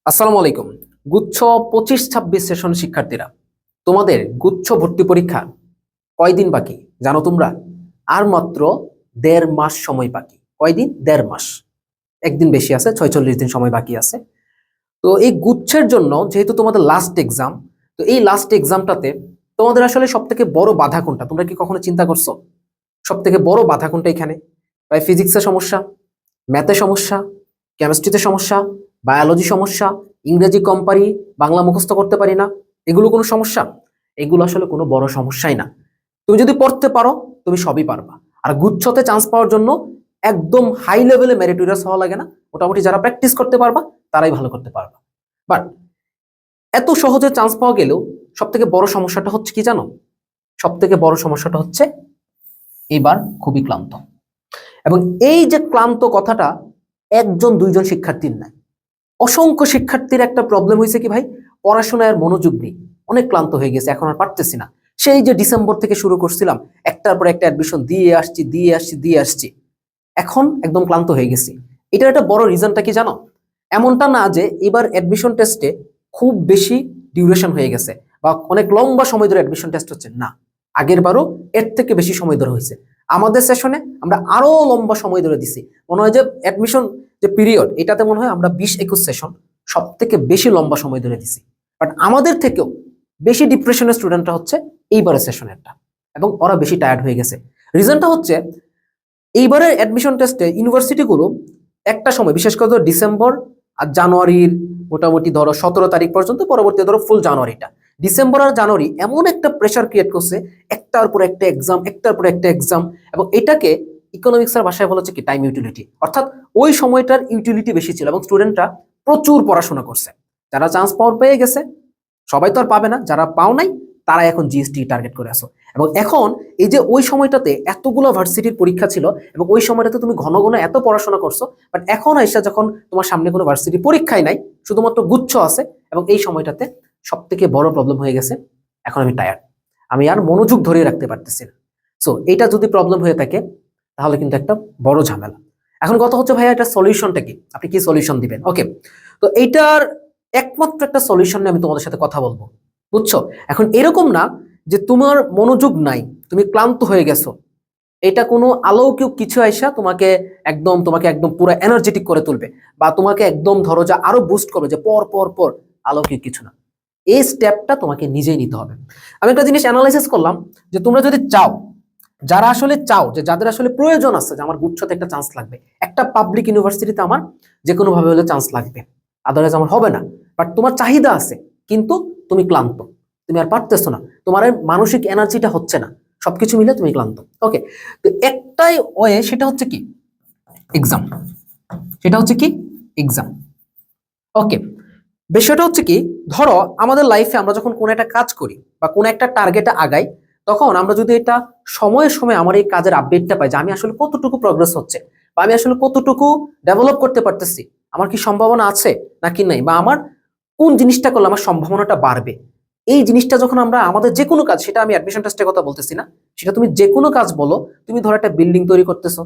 আসসালামু আলাইকুম। গুচ্ছ 25-26 সেশন শিক্ষার্থীরা, তোমাদের গুচ্ছ ভর্তি পরীক্ষা কয়দিন বাকি জানো তোমরা? আর মাত্র 1.5 মাস সময় বাকি। কয়দিন? 1.5 মাস। একদিন বেশি আছে, 46 দিন সময় বাকি আছে। তো এই গুচ্ছের জন্য যেহেতু তোমাদের লাস্ট এক্সাম, তো এই লাস্ট এক্সামটাতে তোমাদের আসলে সব থেকে বড় বাধা কোনটা তোমরা কি কখনো চিন্তা করছো? সব থেকে বড় বাধা কোনটা এখানে? ভাই ফিজিক্সের সমস্যা, ম্যাথে সমস্যা, কেমিস্ট্রিতে সমস্যা, বায়োলজি সমস্যা, ইংরেজি কম পারি, বাংলা মুখস্থ করতে পারি না, এগুলো কোনো সমস্যা? এগুলো আসলে কোনো বড় সমস্যাই না। তুমি যদি পড়তে পারো তুমি সবই পারবা। আর গুচ্ছতে চান্স পাওয়ার জন্য একদম হাই লেভেলে মেরিটোরিয়াস হওয়া লাগে না, মোটামুটি যারা প্র্যাকটিস করতে পারবা তারাই ভালো করতে পারবা। বাট এত সহজে চান্স পাওয়া গেলেও সব থেকে বড় সমস্যাটা হচ্ছে কি জানো? সব থেকে বড় সমস্যাটা হচ্ছে এবার খুবই ক্লান্ত। এবং এই যে ক্লান্ত কথাটা একজন দুইজন শিক্ষার্থীর নাই, অসংখ্য শিক্ষার্থীর একটা প্রবলেম হয়েছে কি ভাই, পড়াশোনায় আর মনোযোগ নেই, অনেক ক্লান্ত হয়ে গেছে, এখন আর পারতেছি না। সেই যে ডিসেম্বর থেকে শুরু করছিলাম, একটার পর একটা অ্যাডমিশন দিয়ে আসছি, এখন একদম ক্লান্ত হয়ে গেছি। এটার একটা বড় রিজনটা কি জানো? এমনটা না যে এবার অ্যাডমিশন টেস্টে খুব বেশি ডিউরেশন হয়ে গেছে বা অনেক লম্বা সময় ধরে অ্যাডমিশন টেস্ট হচ্ছে, না। আগের বারও এর থেকে বেশি সময় ধরে হয়েছে। আমাদের সেশনে আমরা আরো লম্বা সময় ধরে দিছি। মনে হয় যে অ্যাডমিশন যে পিরিয়ড, এটাতে মনে হয় আমরা 20-21 সেশন সব থেকে বেশি লম্বা সময় ধরে দিছি। বাট আমাদের থেকেও বেশি ডিপ্রেশনের স্টুডেন্টরা হচ্ছে এইবারের সেশনেরটা, এবং ওরা বেশি টায়ার্ড হয়ে গেছে। রিজনটা হচ্ছে এইবারের অ্যাডমিশন টেস্টে ইউনিভার্সিটিগুলো একটা সময়, বিশেষ করে ডিসেম্বর আর জানুয়ারির মোটামুটি ধরো 17 তারিখ পর্যন্ত, পরবর্তী ধরো ফুল জানুয়ারিটা, ডিসেম্বর আর জানুয়ারি এমন একটা প্রেশার ক্রিয়েট করছে, একটার পর একটা এক্সাম, একটার পর একটা এক্সাম। এবং এটাকে ইকোনমিক্সের ভাষায় বলা হচ্ছে কি টাইম ইউটিলিটি, অর্থাৎ ওই সময়টার ইউটিলিটি বেশি ছিল এবং স্টুডেন্টরা প্রচুর পড়াশোনা করছে। যারা চান্স পাওয়ার পেয়ে গেছে, সবাই তো আর পাবে না, যারা পাও নাই তারা এখন জিএসটি টার্গেট করে আসো। এবং এখন এই যে ওই সময়টাতে এতগুলো ভার্সিটির পরীক্ষা ছিল এবং ওই সময়টাতে তুমি ঘন ঘন এত পড়াশোনা করছো, বাট এখন আইসা যখন তোমার সামনে কোনো ভার্সিটি পরীক্ষাই নাই, শুধুমাত্র গুচ্ছ আছে, এবং এই সময়টাতে সব থেকে বড় প্রবলেম হয়ে গেছে, এখন আমি টায়ার্ড, আমি আর মনোযোগ ধরে রাখতে পারতেছি না। সো এটা যদি প্রবলেম হয়ে থাকে তাহলে কিন্তু একটা বড় ঝামেলা। এখন কথা হচ্ছে ভাইয়া এটা সলিউশনটা কি, আপনি কি সলিউশন দিবেন? ওকে, তো এইটার একমাত্র একটা সলিউশন নিয়ে আমি তোমাদের সাথে কথা বলবো, বুঝছো? এখন এরকম না যে তোমার মনোযোগ নাই, তুমি ক্লান্ত হয়ে গেছো, এটা কোনো অলৌকিক কিছু আইসা তোমাকে একদম পুরো এনার্জেটিক করে তুলবে, বা তোমাকে একদম ধরো যে আরো বুস্ট করবে, যে পর পর পর, অলৌকিক কিছু না। এই স্টেপটা তোমাকে নিজেই নিতে হবে। আমি একটা জিনিস অ্যানালাইসিস করলাম, যে তোমরা যদি চাও, যারা আসলে চাও, যে যাদের আসলে প্রয়োজন আছে যে আমার গুচ্ছতে একটা চান্স লাগবে, একটা পাবলিক ইউনিভার্সিটিতে আমার যে কোনো ভাবে হলে চান্স লাগবে, আদারওয়াইজ আমার হবে না, বাট তোমার চাহিদা আছে, কিন্তু তুমি ক্লান্ত, তুমি আর পারতেছো না, তোমার আর মানসিক এনার্জিটা হচ্ছে না, সবকিছু মিলে তুমি ক্লান্ত। ওকে, তো একটাই ওয়ে, সেটা হচ্ছে কি এক্সাম, সেটা হচ্ছে কি এক্সাম। ওকে, বিষয়টা হচ্ছে কি, ধরো আমাদের লাইফে আমরা যখন কোনো একটা কাজ করি বা কোনো একটা টার্গেটে আগাই, তখন আমরা যদি এটা সময়ে সময়ে আমার এই কাজের আপডেটটা পাই, যে আমি আসলে কতটুকু প্রগ্রেস হচ্ছে, বা আমি আসলে কতটুকু ডেভেলপ করতে পারতেছি, আমার কি সম্ভাবনা আছে নাকি নাই, বা আমার কোন জিনিসটা করলে আমার সম্ভাবনাটা বাড়বে, এই জিনিসটা যখন আমরা আমাদের যে কোনো কাজ, সেটা আমি অ্যাডমিশন টেস্টের কথা বলতেছি না, সেটা তুমি যে কোনো কাজ বলো, তুমি ধরো একটা বিল্ডিং তৈরি করতেছো,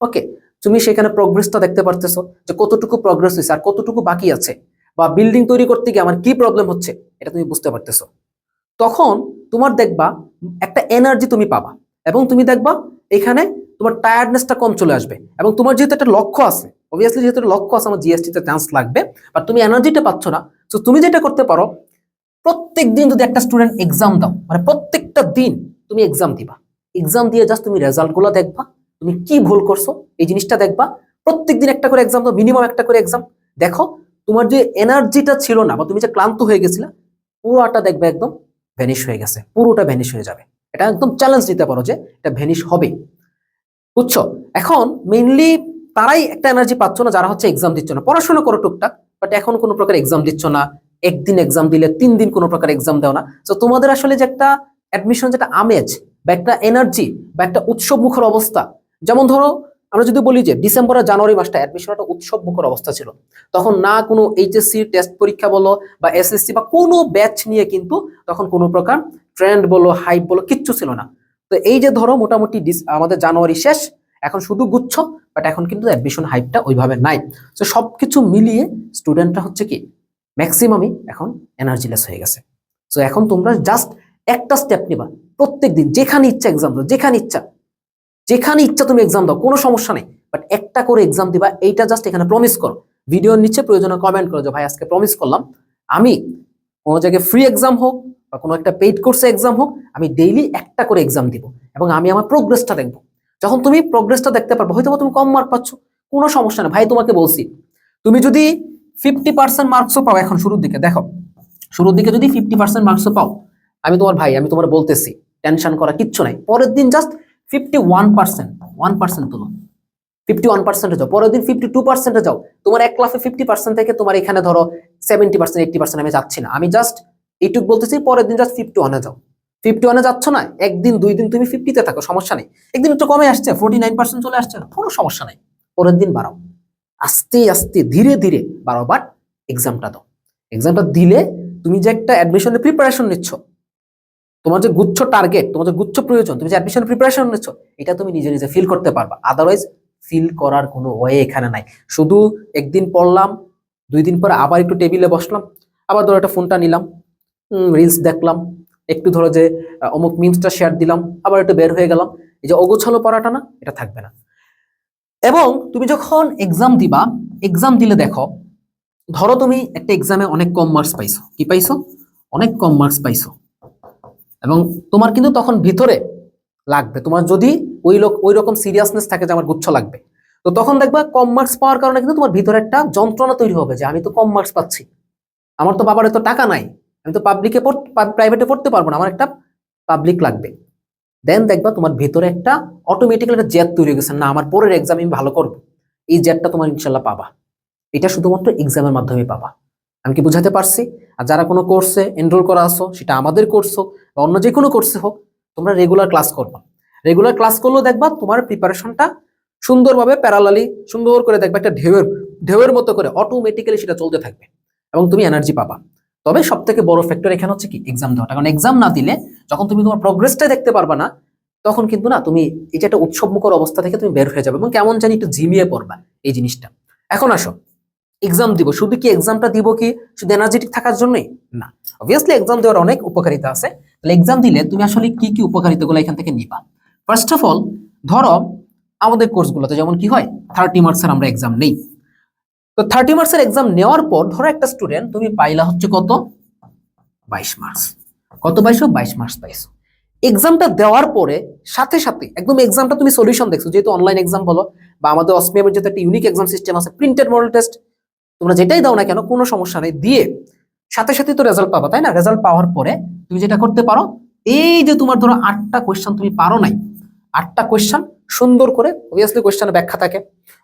ওকে, তুমি সেখানে প্রগ্রেসটা দেখতে পারতেছো, যে কতটুকু প্রগ্রেস হয়েছে আর কতটুকু বাকি আছে, বা বিল্ডিং তৈরি করতে গিয়ে আমার কি প্রবলেম হচ্ছে, এটা তুমি বুঝতে পারতেছো, তখন তোমার দেখবা একটা এনার্জি তুমি পাবা, এবং তুমি দেখবা এখানে তোমার টায়ার্ডনেসটা কম চলে আসবে, এবং তোমার যেহেতু একটা লক্ষ্য আছে, অবভিয়াসলি যেহেতু একটা লক্ষ্য আছে, আমার জিএসটি তে চান্স লাগবে, বাট তুমি এনার্জিটা পাচ্ছ না। তো তুমি যেটা করতে পারো, প্রত্যেক দিন যদি একটা স্টুডেন্ট এক্সাম দাও, মানে প্রত্যেকটা দিন তুমি এক্সাম দিবা, এক্সাম দিয়ে জাস্ট তুমি রেজাল্ট গুলো দেখবা, তুমি কি ভুল করছো এই জিনিসটা দেখবা, প্রত্যেকদিন একটা করে এক্সাম দাও, মিনিমাম একটা করে এক্সাম দেখো, তোমার যে এনার্জিটা ছিল না বা তুমি যে ক্লান্ত হয়ে গেছিলে, পুরোটা দেখবে একদম ভ্যানিশ হয়ে গেছে, পুরোটা ভ্যানিশ হয়ে যাবে। এটা একদম চ্যালেঞ্জ দিতে পারো যে এটা ভ্যানিশ হবে, বুঝছো? এখন মেইনলি তারাই একটা এনার্জি পাচ্ছ না যারা হচ্ছে এক্সাম দিচ্ছ না, পড়াশোনা করো টুকটাক, বাট এখন কোনো প্রকার এক্সাম দিচ্ছ না, একদিন এক্সাম দিলে 3 দিন কোনো প্রকার এক্সাম দাও না। তো তোমাদের আসলে যে একটা অ্যাডমিশন, যেটা আমেজ বা একটা এনার্জি বা একটা উৎসব মুখর অবস্থা, যেমন ধরো আমরা যদি বলি যে ডিসেম্বর আর জানুয়ারি মাসটা অ্যাডমিশন একটা উৎসব মুখর অবস্থা ছিল, তখন না কোনো এইচএসসি টেস্ট পরীক্ষা বলো বা এসএসসি বা কোনো ব্যাচ নিয়ে কিন্তু তখন কোনো প্রকার ট্রেন্ড বলো, হাইপ বলো, কিচ্ছু ছিল না। তো এই যে ধরো মোটামুটি আমাদের জানুয়ারি শেষ, এখন শুধু গুচ্ছ, বাট এখন কিন্তু অ্যাডমিশন হাইপটা ওইভাবে নাই। তো সবকিছু মিলিয়ে স্টুডেন্টরা হচ্ছে কি ম্যাক্সিমামই এখন এনার্জিলেস হয়ে গেছে। সো এখন তোমরা জাস্ট একটা স্টেপ নিবা, প্রত্যেকদিন যেখানে ইচ্ছা এক্সাম দাও, যেখানে ইচ্ছা তুমি এক্সাম দাও, কোনো সমস্যা নেই, বাট একটা করে এক্সাম দিবা, এইটা জাস্ট এখানে প্রমিস করো। ভিডিওর নিচে প্রয়োজনে কমেন্ট করো যে ভাই আজকে প্রমিস করলাম আমি কোনো জায়গায় ফ্রি এক্সাম হোক বা কোনো একটা পেইড কোর্সে এক্সাম হোক, আমি ডেইলি একটা করে এক্সাম দিব এবং আমি আমার প্রোগ্রেসটা দেখবো। যখন তুমি প্রোগ্রেসটা দেখতে পারবো, হয়তো তুমি কম মার্ক পাচ্ছ, কোনো সমস্যা নেই ভাই। তোমাকে বলছি, তুমি যদি 50% মার্কসও পাও, এখন শুরুর দিকে দেখো, শুরুর দিকে যদি 50% মার্কসও পাও, আমি তোমার ভাই, আমি তোমার বলতেছি টেনশন করা কিচ্ছু নাই। পরের দিন জাস্ট 1% তুলো, 51% যাও, পরের দিন 52% যাও। তোমার এক ক্লাসে 50% থেকে তোমার এখানে ধরো 70% 80% আমি যাচ্ছি না, আমি জাস্ট এইটুক বলতেছি। পরের দিন জাস্ট 51-এ যাও, 51-এ যাচ্ছ না, একদিন দুই দিন তুমি 50-তে থাকো, সমস্যা নেই। একদিন একটু কমে আসছে, 49% চলে আসছে, কোনো সমস্যা নেই, পরের দিন বাড়াও, আস্তে আস্তে ধীরে ধীরে বাড়াও। বাট এক্সামটা দাও, এক্সামটা দিলে তুমি যে একটা অ্যাডমিশনের প্রিপারেশন নিচ্ছ, তোমার যে গুচ্ছ টার্গেট, তোমার যে গুচ্ছ প্রয়োজন, তুমি যে অ্যাডমিশন প্রিপারেশন নিচ্ছ, এটা তুমি নিজে নিজে ফিল করতে পারবা। আদারওয়াইজ ফিল করার কোনো ওয়ে এখানে নাই। শুধু একদিন পড়লাম, 2 দিন পরে আবার একটু টেবিলে বসলাম, আবার ধরো একটা ফোনটা নিলাম, রিলস দেখলাম, একটু ধরো যে অমুক মিমসটা শেয়ার দিলাম, আবার একটু বের হয়ে গেলাম, এই যে অগোছালো পড়াটা না, এটা থাকবে না। এবং তুমি যখন এক্সাম দিবা, এক্সাম দিলে দেখো, ধরো তুমি একটা এক্সামে অনেক কম মার্কস পাইছো, কি পাইছো, অনেক কম মার্কস পাইছো, এবং তোমার কিন্তু তখন ভিতরে লাগবে, তোমার যদি ওই রকম সিরিয়াসনেস থাকে যে আমার গুচ্ছ লাগবে, তো তখন দেখবা কম মার্কস পাওয়ার কারণে কিন্তু তোমার ভিতরে একটা যন্ত্রণা তৈরি হবে যে আমি তো কম মার্কস পাচ্ছি, আমার তো বাবার এত টাকা নাই, আমি তো প্রাইভেটে পড়তে পারবো না, আমার একটা পাবলিক লাগবে। দেন দেখবা তোমার ভিতরে একটা অটোমেটিক্যালি একটা জেদ তৈরি হয়ে গেছে, না আমার পরের এক্সাম আমি ভালো করবো। এই জেদটা তোমার ইনশাল্লাহ পাবা, এটা শুধুমাত্র এক্সামের মাধ্যমে পাবা। আমি কি বুঝাতে পারছি? আর যারা কোনো কোর্সে এনরোল করা আছো, সেটা আমাদের কোর্স হোক বা অন্য যে কোনো কোর্সে হোক, তোমরা রেগুলার ক্লাস করবা। রেগুলার ক্লাস করলেও দেখবা তোমার প্রিপারেশনটা সুন্দরভাবে প্যারালালি সুন্দর করে দেখবা, একটা ঢেউয়ের মতো করে অটোমেটিক্যালি সেটা চলতে থাকবে এবং তুমি এনার্জি পাবা। তবে সব থেকে বড় ফ্যাক্টর এখানে হচ্ছে কি, এক্সাম দেওয়াটা। কারণ এক্সাম না দিলে যখন তুমি তোমার প্রোগ্রেসটাই দেখতে পারবা না, তখন কিন্তু না তুমি এটা একটা উৎসবমুখর অবস্থা থেকে তুমি বের হয়ে যাবে এবং কেমন জানি একটু ঝিমিয়ে পড়বা এই জিনিসটা। এখন আসো, এক্সাম দিব, শুধু কি এক্সামটা দিব কি শুধু এনার্জেটিক থাকার জন্যই না, অবভিয়াসলি এক্সাম দেওয়ার অনেক উপকারিতা আছে। তাহলে এক্সাম দিলে তুমি আসলে কি কি উপকারিতাগুলো এখান থেকে নিবা? ফার্স্ট অফ অল, ধরো আমাদের কোর্সগুলোতে যেমন কি হয়, 30 মার্কসের আমরা এক্সাম নেই। তো 30 মার্কসের এক্সাম নেওয়ার পর ধরো একটা স্টুডেন্ট তুমি পাইলা হচ্ছে কত, 22 মার্কস। কত পাইছো? 22 মার্কস পাইছো। এক্সামটা দেওয়ার পরে সাথে সাথে একদম এক্সামটা তুমি সলিউশন দেখছো, যেহেতু অনলাইন এক্সাম বলো বা আমাদের অসমিয়ামের যেহেতু একটা ইউনিক এক্সাম সিস্টেম আছে, প্রিন্টেড মডেল টেস্ট, তোমরা যেটাই দাও না কেন কোনো সমস্যা নেই, দিয়ে সাথে সাথে তো রেজাল্ট পাবা, তাই না? রেজাল্ট পাওয়ার পরে তুমি যেটা করতে পারো, এই যে তোমার ধরো 8টা কোয়েশ্চেন তুমি পারো নাই, 8টা কোয়েশ্চেন সুন্দর করে, অবভিয়াসলি কোয়েশ্চেনে ব্যাখ্যা থাকে,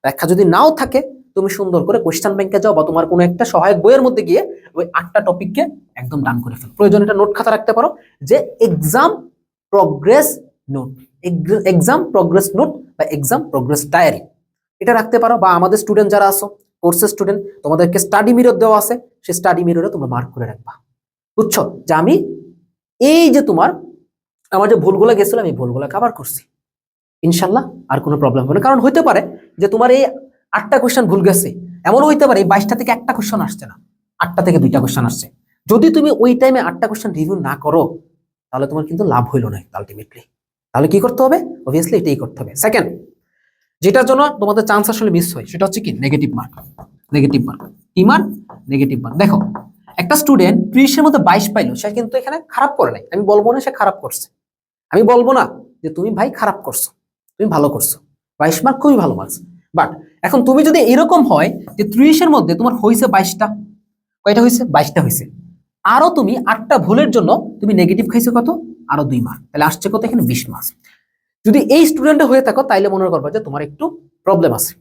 ব্যাখ্যা যদি নাও থাকে তুমি সুন্দর করে কোয়েশ্চেন ব্যাংকে যাও বা তোমার কোনো একটা সহায়ক বইয়ের মধ্যে গিয়ে ওই 8টা টপিককে একদম ডান করে ফেলো। প্রয়োজন এটা নোট খাতা রাখতে পারো, যে exam progress note, exam progress note বা এক্সাম প্রগ্রেস ডায়েরি, এটা রাখতে পারো। বা আমাদের স্টুডেন্ট যারা আছো, কোর্সের স্টুডেন্ট, তোমাদেরকে স্টাডি মিরর দেওয়া আছে, সেই স্টাডি মিররে তোমরা মার্ক করে রাখবা, বুঝছো, যে আমি এই যে আমার যে ভুলগুলো গেছিল আমি ভুলগুলো কভার করছি, ইনশাল্লাহ আর কোনো প্রবলেম হবে না। কারণ হইতে পারে যে তোমার এই 8টা কোয়েশ্চেন ভুল গেছে, এমনও হইতে পারে এই 22টা থেকে একটা কোয়েশ্চেন আসছে না, 8টা থেকে 2টা কোয়েশ্চেন আসছে। যদি তুমি ওই টাইমে 8টা কোয়েশ্চেন রিভিউ না করো, তাহলে তোমার কিন্তু লাভ হইলো না আলটিমেটলি। তাহলে কি করতে হবে? অবভিয়াসলি এটাই করতে হবে। সেকেন্ড, যেটার জন্য তোমাদের চান্স আসলে মিস হয়, সেটা হচ্ছে কি নেগেটিভ মার্ক। নেগেটিভ মার্ক কি মার্ক? Negative mark. দেখো, একটা স্টুডেন্ট 30-এর মধ্যে 22 পাইলো, সে কিন্তু এখানে খারাপ করে নাই, আমি বলবো না সে খারাপ করছে, আমি বলবো না যে তুমি ভাই খারাপ করছো, তুমি ভালো করছো, 22 মার্ক খুবই ভালো মার্কস। বাট এখন তুমি যদি এরকম হয় যে 30-এর মধ্যে তোমার হয়েছে 22টা, কয়টা হয়েছে? 22টা হয়েছে, আরো তুমি 8টা ভুলের জন্য তুমি নেগেটিভ খাইছো কত? আরো 2 মার্ক, তাহলে আসছে কত এখানে? 20 মার্কস। যদি এই স্টুডেন্টে হয়ে থাকো, তাইলে মনে করবা যে তোমার একটু প্রবলেম আছে।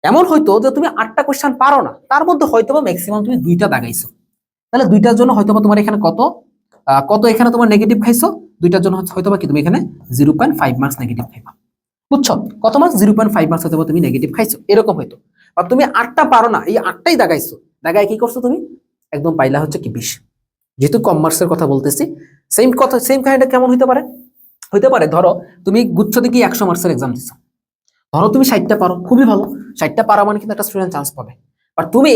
এমন হয়তো যে তুমি 8টা কোয়েশ্চেন পারো না, তার মধ্যে হয়তোবা ম্যাক্সিমাম তুমি 2টা দাগাইছো, তাহলে 2টার জন্য হয়তোবা তোমার এখানে কত কত এখানে তোমার নেগেটিভ খাইছো, 2টার জন্য হয়তোবা কি তুমি এখানে 0.5 মার্কস নেগেটিভ খাইবা, বুঝছো? কত মার্কস? 0.5 মার্কস হয়তোবা তুমি নেগেটিভ খাইছো, এরকম হয়তো। আর তুমি 8টা পারো না, এই 8টাই দাগাইছো, দাগায় কি করছো তুমি? একদম পাইলা হচ্ছে কি 20। যেহেতু কম মার্কসের কথা বলতেছি, সেম কথা, সেম কাহিনীটা কেমন হইতে পারে? হইতে পারে ধরো তুমি গুচ্ছ থেকে 100 মার্কসের এক্সাম দিছো, ধরো তুমি 60টা পারো, খুবই ভালো, 60টা পারা মানে কিন্তু একটা স্টুডেন্ট চান্স পাবে। আর তুমি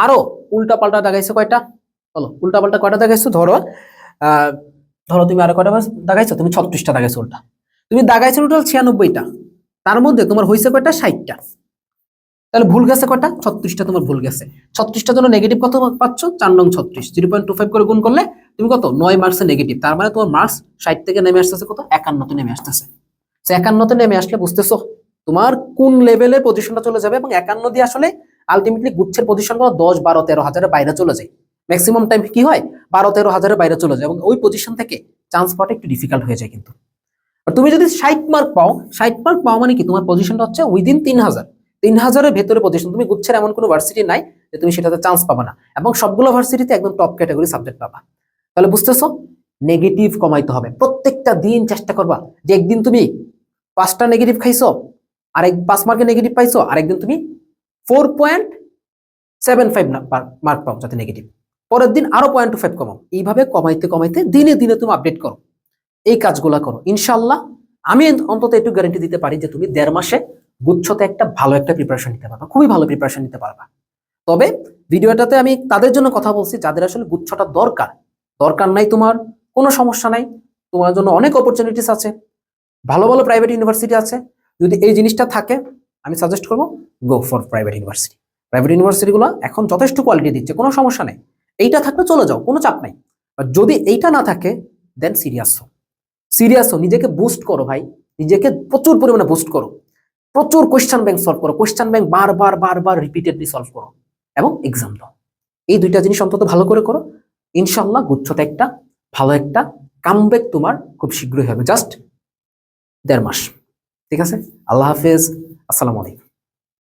আরো উল্টা পাল্টা দাগাইছো কয়টা? বলো, উল্টা পাল্টা কয়টা দাগাইছো? ধরো ধরো তুমি আরো কয়টা দাগাইছো? তুমি 36টা দাগাইছো উল্টা। তুমি দাগাইছো টোটাল 96টা, তার মধ্যে তোমার হয়েছে কয়টা? 60টা। তাহলে ভুল গেছে কয়টা? 36টা তোমার ভুল গেছে। 36টার জন্য নেগেটিভ কত পাচ্ছ? 4 নং 36, 0.25 করে গুণ করলে তুমি কত? 9 মার্কসের নেগেটিভ। তার মানে তোমার মার্কস 60 থেকে নেমে আসতেছে কত? 51 তে নেমে আসতেছে। 51 তে নেমে আসলে বুঝতেছো তোমার কোন লেভেলের পজিশনটা চলে যাবে, এবং 51 দিয়ে আসলে আলটিমেটলি গুচ্ছের পজিশন গুলো 10, 12, 13 হাজারের বাইরে চলে যায়। ম্যাক্সিমাম টাইম কি হয়? 12, 13 হাজারের বাইরে চলে যায়, এবং ওই পজিশন থেকে চান্স পাওয়াটা একটু ডিফিকাল্ট হয়ে যায় কিন্তু। আর তুমি যদি 60 মার্ক পাও, 60 মার্ক পাও মানে কি? তোমার পজিশনটা হচ্ছে উইদিন 3000, 3000-এর ভেতরে পজিশন। তুমি গুচ্ছের এমন কোনো ভার্সিটি নাই যে তুমি সেটাতে চান্স পাবা না, এবং সবগুলো ভার্সিটিতে একদম টপ ক্যাটাগরি সাবজেক্ট পাবা। তাহলে বুঝতেছো, নেগেটিভ কমাইতে হবে। প্রত্যেকটা দিন চেষ্টা করবা যে একদিন তুমি 5টা নেগেটিভ খাইছো, আরেক 5 মার্কের নেগেটিভ পাইছো, আরেকদিন তুমি 4.75 মার্ক পাও যাতে নেগেটিভ, পরের দিন আরো 0.25 কমাও। এইভাবে কমাইতে কমাইতে দিনে দিনে তুমি আপডেট করো, এই কাজগুলা করো। ইনশাল্লাহ আমি অন্তত একটু গ্যারান্টি দিতে পারি যে তুমি 1.5 মাসে গুচ্ছতে একটা ভালো একটা প্রিপারেশন নিতে পারবা, খুবই ভালো প্রিপারেশন নিতে পারবা। তবে ভিডিওটাতে আমি তাদের জন্য কথা বলছি যাদের আসলে গুচ্ছটা দরকার। দরকার নাই তোমার, কোনো সমস্যা নাই, তোমার জন্য অনেক অপরচুনিটিস আছে, ভালো ভালো প্রাইভেট ইউনিভার্সিটি আছে। যদি এই জিনিসটা থাকে, আমি সাজেস্ট করবো go for private university. Private ইউনিভার্সিটিগুলো এখন যথেষ্ট কোয়ালিটি দিচ্ছে, কোনো সমস্যা নেই। এইটা থাকলে চলে যাও, কোনো চাপ নাই। আর যদি এইটা না থাকে, দেন সিরিয়াস হও, সিরিয়াস হও, নিজেকে বুস্ট করো ভাই, নিজেকে প্রচুর পরিমাণে বুস্ট করো, প্রচুর কোয়েশ্চেন ব্যাংক সলভ করো, কোয়েশ্চেন ব্যাংক বারবার বারবার রিপিটেডলি সলভ করো, এবং এক্সাম দাও। এই দুইটা জিনিস অন্তত ভালো করে করো। ইনশাল্লাহ গুচ্ছতে একটা ভালো একটা কামব্যাক তোমার খুব শীঘ্রই হবে, জাস্ট 1.5 মাস। ঠিক আছে, আল্লাহ হাফেজ, আসসালামু আলাইকুম।